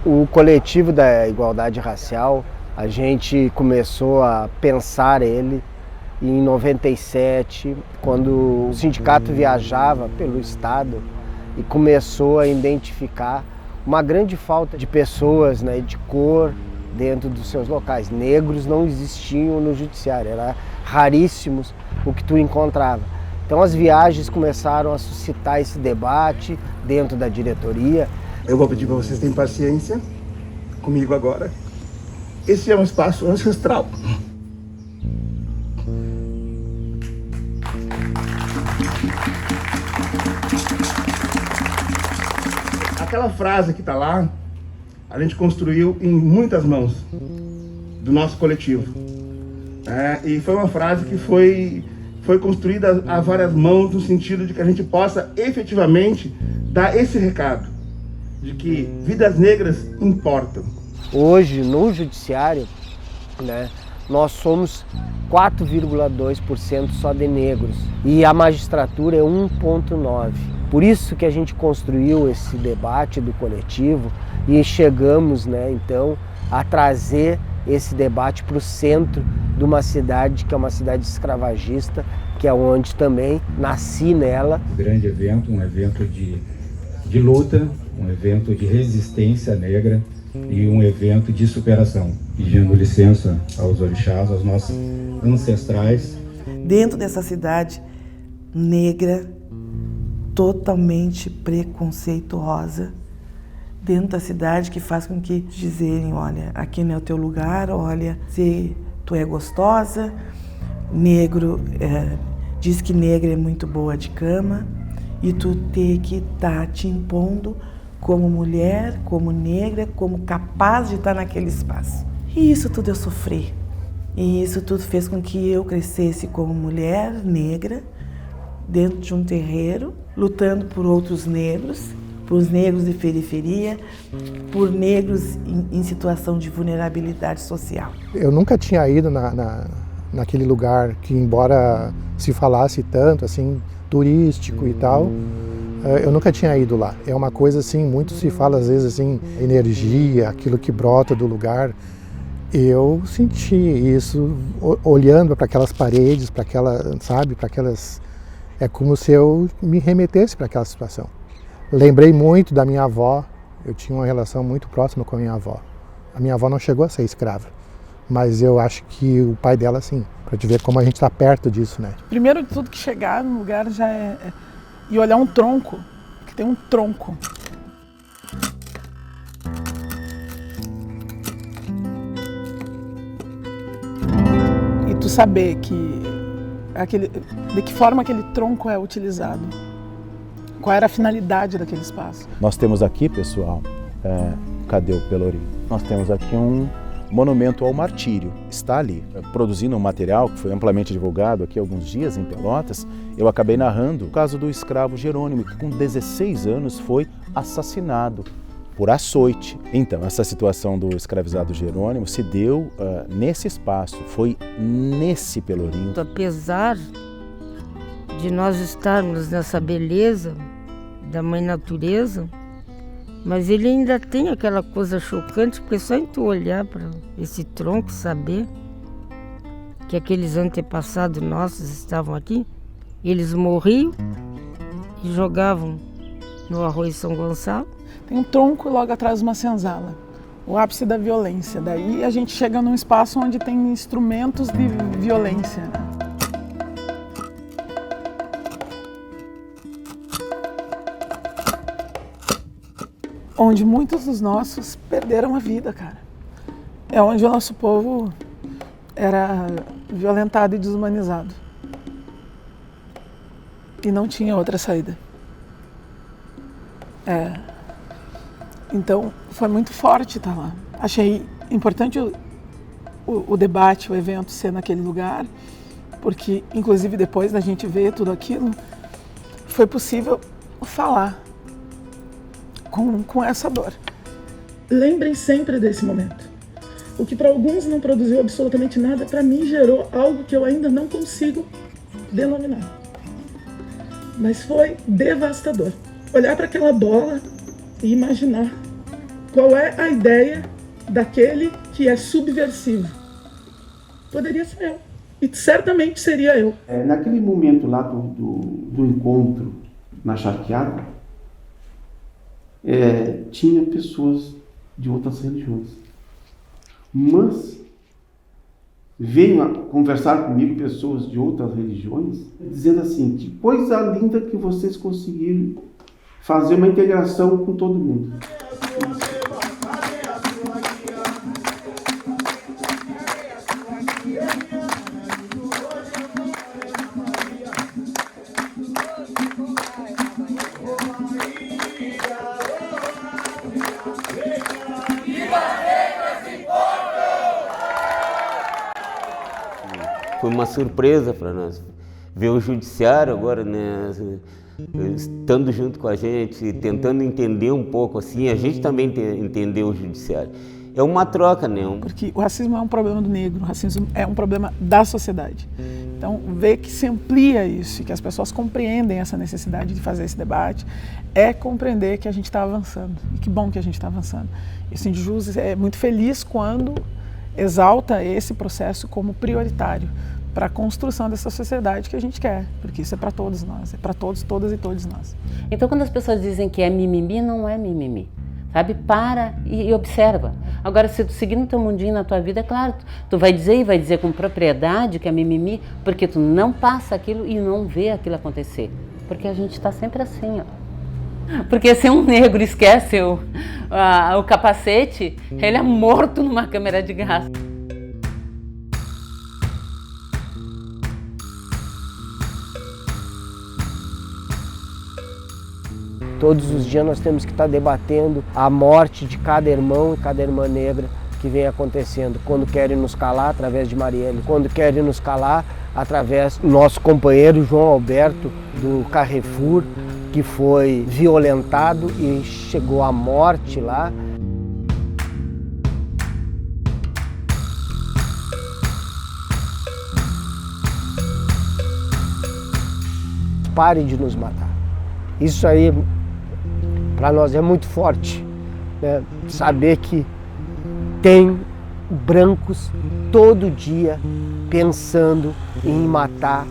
O coletivo da igualdade racial, a gente começou a pensar ele em 97, quando o sindicato viajava pelo estado e começou a identificar uma grande falta de pessoas, né, de cor dentro dos seus locais. Negros não existiam no judiciário, era raríssimos o que tu encontrava. Então as viagens começaram a suscitar esse debate dentro da diretoria. Eu vou pedir para vocês terem paciência comigo agora. Esse é um espaço ancestral. Aquela frase que está lá, a gente construiu em muitas mãos do nosso coletivo. E foi uma frase que foi construída a várias mãos, no sentido de que a gente possa efetivamente dar esse recado de que vidas negras importam. Hoje, no judiciário, né, nós somos 4,2% só de negros e a magistratura é 1,9%. Por isso que a gente construiu esse debate do coletivo e chegamos, né, então, a trazer esse debate para o centro de uma cidade que é uma cidade escravagista, que é onde também nasci nela. Um grande evento, um evento de luta, um evento de resistência negra e um evento de superação. Pedindo licença aos orixás, aos nossos ancestrais. Dentro dessa cidade negra, totalmente preconceituosa, dentro da cidade que faz com que dizerem, olha, aqui não é o teu lugar, olha, se tu é gostosa, negro, diz que negra é muito boa de cama, e tu ter que estar te impondo como mulher, como negra, como capaz de estar naquele espaço. E isso tudo eu sofri. E isso tudo fez com que eu crescesse como mulher negra, dentro de um terreiro, lutando por outros negros, por os negros de periferia, por negros em situação de vulnerabilidade social. Eu nunca tinha ido naquele lugar que, embora se falasse tanto, assim, turístico e tal, eu nunca tinha ido lá. É uma coisa assim, muito se fala às vezes assim, energia, aquilo que brota do lugar. Eu senti isso olhando para aquelas paredes, para aquelas... É como se eu me remetesse para aquela situação. Lembrei muito da minha avó, eu tinha uma relação muito próxima com a minha avó. A minha avó não chegou a ser escrava, mas eu acho que o pai dela sim, para te ver como a gente está perto disso, né? Primeiro de tudo que chegar no lugar já e olhar um tronco, que tem um tronco. E tu saber de que forma aquele tronco é utilizado. Qual era a finalidade daquele espaço? Nós temos aqui, pessoal, cadê o Pelourinho? Nós temos aqui Monumento ao Martírio está ali. Produzindo um material que foi amplamente divulgado aqui há alguns dias em Pelotas, eu acabei narrando o caso do escravo Jerônimo, que com 16 anos foi assassinado por açoite. Então, essa situação do escravizado Jerônimo se deu nesse espaço, foi nesse Pelourinho. Apesar de nós estarmos nessa beleza da mãe natureza, mas ele ainda tem aquela coisa chocante, porque só em tu olhar para esse tronco, saber que aqueles antepassados nossos estavam aqui, eles morriam e jogavam no Arroio São Gonçalo. Tem um tronco e logo atrás uma senzala, o ápice da violência. Daí a gente chega num espaço onde tem instrumentos de violência. Onde muitos dos nossos perderam a vida, cara. É onde o nosso povo era violentado e desumanizado. E não tinha outra saída. Então, foi muito forte estar lá. Achei importante o debate, o evento ser naquele lugar, porque, inclusive, depois da gente ver tudo aquilo, foi possível falar com essa dor. Lembrem sempre desse momento. O que para alguns não produziu absolutamente nada, para mim gerou algo que eu ainda não consigo denominar. Mas foi devastador. Olhar para aquela bola e imaginar qual é a ideia daquele que é subversivo. Poderia ser eu. E certamente seria eu. Naquele momento lá do encontro na charqueada, tinha pessoas de outras religiões. Mas veio a conversar comigo pessoas de outras religiões, dizendo assim, que coisa linda que vocês conseguiram fazer uma integração com todo mundo. Foi uma surpresa para nós ver o judiciário agora, né, estando junto com a gente, tentando entender um pouco assim, a gente também entender o judiciário. É uma troca, né? Porque o racismo é um problema do negro, o racismo é um problema da sociedade. Então, ver que se amplia isso e que as pessoas compreendem essa necessidade de fazer esse debate é compreender que a gente está avançando. E que bom que a gente está avançando. E o Sindjus é muito feliz quando exalta esse processo como prioritário para a construção dessa sociedade que a gente quer, porque isso é para todos nós, é para todos, todas e todos nós. Então, quando as pessoas dizem que é mimimi, não é mimimi, sabe? Para e observa. Agora, se tu seguir no teu mundinho, na tua vida, é claro, tu vai dizer e vai dizer com propriedade que é mimimi, porque tu não passa aquilo e não vê aquilo acontecer, porque a gente está sempre assim, ó. Porque se um negro esquece o capacete, ele é morto numa câmera de gás. Todos os dias nós temos que estar debatendo a morte de cada irmão e cada irmã negra que vem acontecendo. Quando querem nos calar, através de Marielle. Quando querem nos calar, através do nosso companheiro João Alberto, do Carrefour, que foi violentado e chegou à morte lá. Parem de nos matar. Isso aí, para nós, é muito forte, né? Saber que tem brancos todo dia pensando em matar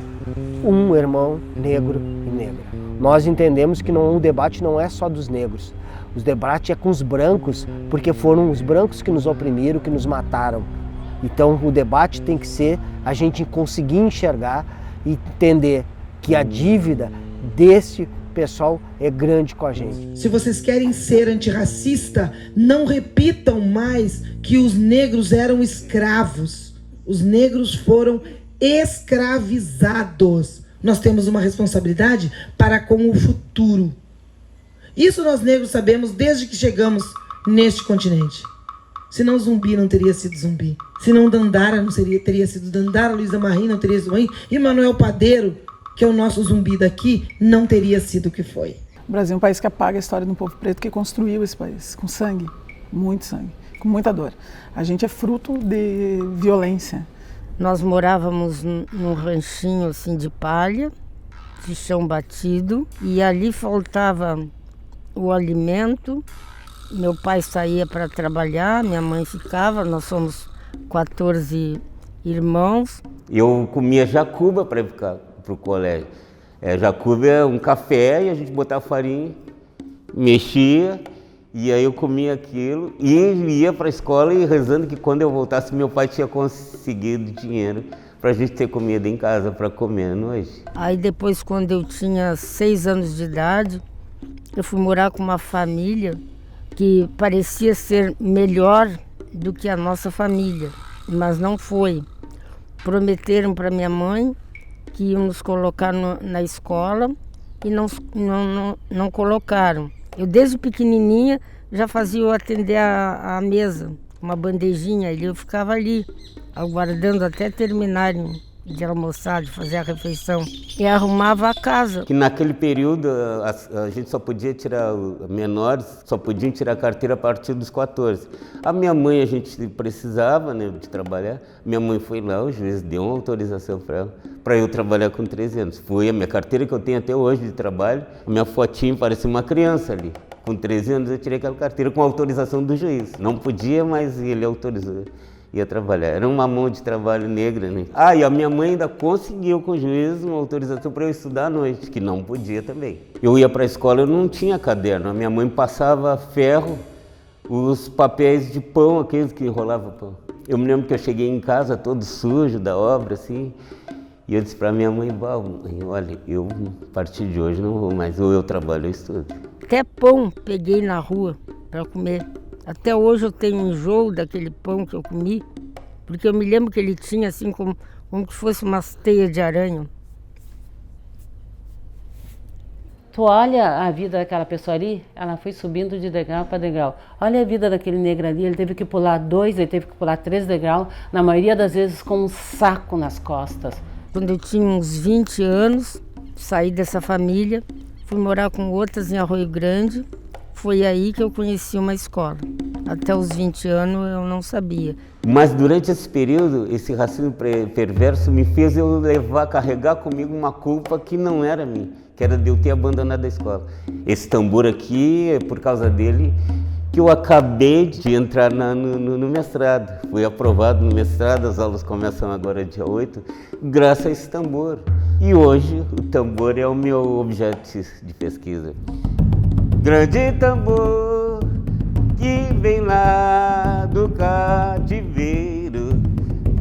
um irmão negro e negra. Nós entendemos que o debate não é só dos negros. O debate é com os brancos, porque foram os brancos que nos oprimiram, que nos mataram. Então o debate tem que ser a gente conseguir enxergar e entender que a dívida desse pessoal é grande com a gente. Se vocês querem ser antirracista, não repitam mais que os negros eram escravos. Os negros foram escravizados. Nós temos uma responsabilidade para com o futuro. Isso nós negros sabemos desde que chegamos neste continente. Senão Zumbi não teria sido Zumbi. Senão Dandara não teria sido Dandara, Luísa Marim não teria sido Marim, e Manuel Padeiro, que é o nosso Zumbi daqui, não teria sido o que foi. O Brasil é um país que apaga a história de um povo preto que construiu esse país, com sangue, muito sangue, com muita dor. A gente é fruto de violência. Nós morávamos num ranchinho assim de palha, de chão batido, e ali faltava o alimento. Meu pai saía para trabalhar, minha mãe ficava, nós somos 14 irmãos. Eu comia jacuba para ir para o colégio. Jacuba é um café e a gente botava farinha, mexia, e aí eu comia aquilo e ia para a escola e rezando que quando eu voltasse meu pai tinha conseguido dinheiro para a gente ter comida em casa para comer à noite. Aí depois, quando eu tinha 6 anos de idade, eu fui morar com uma família que parecia ser melhor do que a nossa família, mas não foi. Prometeram para minha mãe que iam nos colocar na escola e não colocaram. Eu, desde pequenininha, já fazia eu atender a mesa, uma bandejinha, e eu ficava ali, aguardando até terminarem de almoçar, de fazer a refeição, e arrumava a casa. Que naquele período a gente só podia tirar, menores só podiam tirar carteira a partir dos 14. A minha mãe, a gente precisava, né, de trabalhar, minha mãe foi lá, o juiz deu uma autorização para ela, para eu trabalhar com 13 anos. Foi a minha carteira que eu tenho até hoje de trabalho, a minha fotinha parecia uma criança ali. Com 13 anos eu tirei aquela carteira com autorização do juiz. Não podia, mas ele autorizou. Ia trabalhar. Era uma mão de trabalho negra, né? E a minha mãe ainda conseguiu com o juiz uma autorização para eu estudar à noite, que não podia também. Eu ia para a escola, eu não tinha caderno. A minha mãe passava ferro, os papéis de pão, aqueles que enrolavam pão. Eu me lembro que eu cheguei em casa todo sujo da obra, assim, e eu disse para minha mãe, olha, eu a partir de hoje não vou mais, ou eu trabalho ou estudo. Até pão peguei na rua para comer. Até hoje eu tenho um enjoo daquele pão que eu comi, porque eu me lembro que ele tinha assim como que fosse uma teia de aranha. Tu olha a vida daquela pessoa ali, ela foi subindo de degrau para degrau. Olha a vida daquele negro ali, ele teve que pular 2, ele teve que pular 3 degraus, na maioria das vezes com um saco nas costas. Quando eu tinha uns 20 anos, saí dessa família, fui morar com outras em Arroio Grande. Foi aí que eu conheci uma escola. Até os 20 anos eu não sabia. Mas durante esse período, esse racismo perverso me fez eu carregar comigo uma culpa que não era minha, que era de eu ter abandonado a escola. Esse tambor aqui, é por causa dele que eu acabei de entrar no mestrado. Fui aprovado no mestrado, as aulas começam agora dia 8, graças a esse tambor. E hoje o tambor é o meu objeto de pesquisa. Grande tambor que vem lá do cativeiro,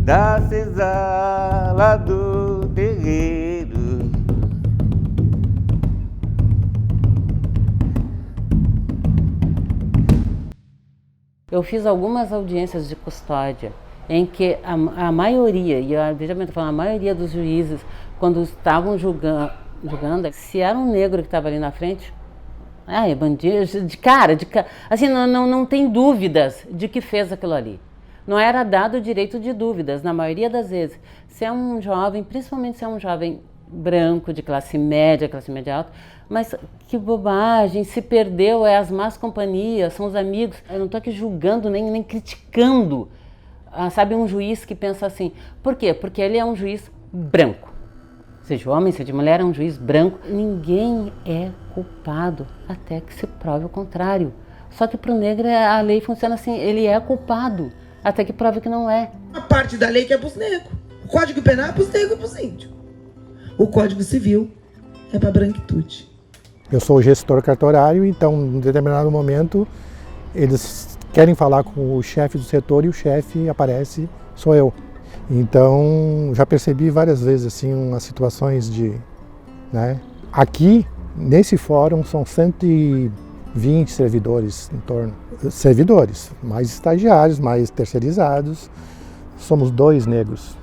da senzala do terreiro. Eu fiz algumas audiências de custódia em que a maioria, e eu veja bem, estou falando, a maioria dos juízes, quando estavam julgando, se era um negro que estava ali na frente, é bandido, de cara, assim, não tem dúvidas de que fez aquilo ali. Não era dado o direito de dúvidas, na maioria das vezes. Se é um jovem, principalmente se é um jovem branco, de classe média alta, mas que bobagem, se perdeu, as más companhias, são os amigos. Eu não estou aqui julgando, nem criticando, sabe, um juiz que pensa assim. Por quê? Porque ele é um juiz branco. Seja homem, seja mulher, é um juiz branco. Ninguém é culpado até que se prove o contrário. Só que para o negro a lei funciona assim, ele é culpado até que prove que não é. A parte da lei que é para os negros. O Código Penal é para os negros e para os índios. O Código Civil é para a branquitude. Eu sou o gestor cartorário, então em determinado momento eles querem falar com o chefe do setor e o chefe aparece, sou eu. Então, já percebi várias vezes assim umas situações de, né? Aqui, nesse fórum, são 120 servidores em torno. Servidores, mais estagiários, mais terceirizados. Somos 2 negros.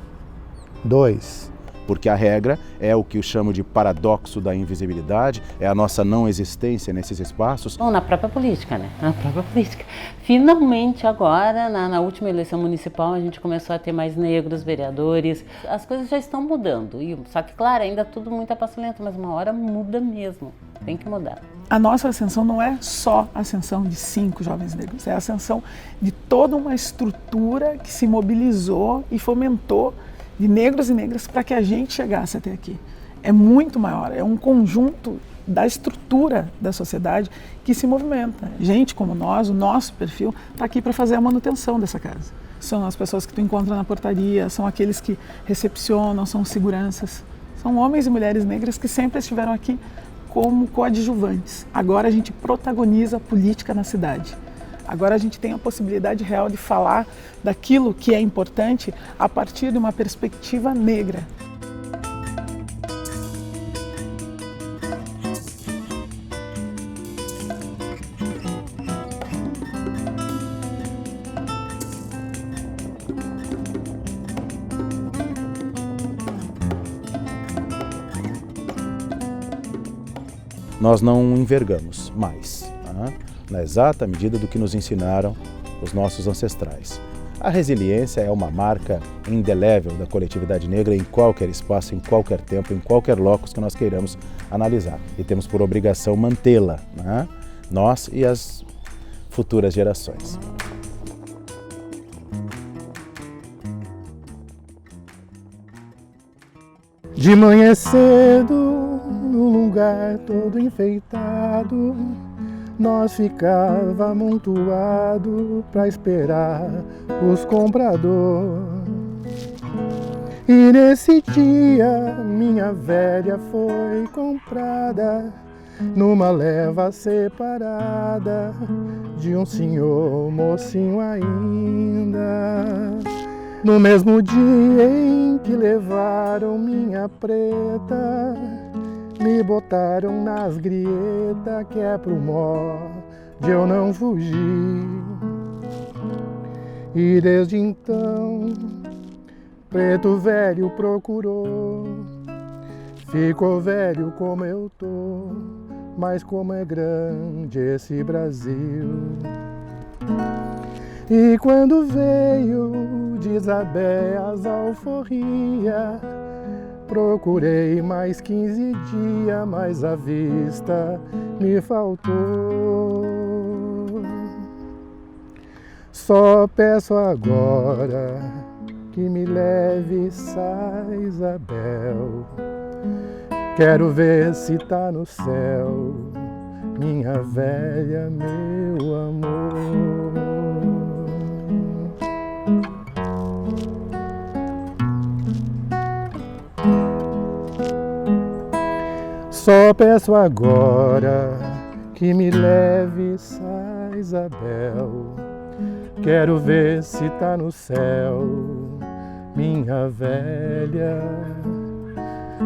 2. porque a regra é o que eu chamo de paradoxo da invisibilidade, é a nossa não existência nesses espaços. Bom, na própria política, né? Na própria política. Finalmente agora, na última eleição municipal, a gente começou a ter mais negros vereadores. As coisas já estão mudando, só que, claro, ainda tudo muito a passo lento, mas uma hora muda mesmo, tem que mudar. A nossa ascensão não é só a ascensão de 5 jovens negros, é a ascensão de toda uma estrutura que se mobilizou e fomentou de negros e negras para que a gente chegasse até aqui. É muito maior, é um conjunto da estrutura da sociedade que se movimenta. Gente como nós, o nosso perfil, está aqui para fazer a manutenção dessa casa. São as pessoas que tu encontra na portaria, são aqueles que recepcionam, são seguranças. São homens e mulheres negras que sempre estiveram aqui como coadjuvantes. Agora a gente protagoniza a política na cidade. Agora a gente tem a possibilidade real de falar daquilo que é importante a partir de uma perspectiva negra. Nós não envergamos mais, na exata medida do que nos ensinaram os nossos ancestrais. A resiliência é uma marca indelével da coletividade negra em qualquer espaço, em qualquer tempo, em qualquer locus que nós queiramos analisar. E temos por obrigação mantê-la, nós e as futuras gerações. De manhã cedo, num lugar todo enfeitado, nós ficava amontoado pra esperar os compradores. E nesse dia minha velha foi comprada numa leva separada de um senhor mocinho ainda. No mesmo dia em que levaram minha preta, me botaram nas grietas que é pro mó de eu não fugir. E desde então, preto velho procurou. Ficou velho como eu tô, mas como é grande esse Brasil. E quando veio de Isabé as alforria, procurei mais 15 dias, mas a vista me faltou. Só peço agora que me leve Sá Isabel. Quero ver se tá no céu, minha velha, meu amor. Só peço agora que me leve Sá Isabel. Quero ver se tá no céu, minha velha,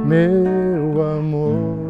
meu amor.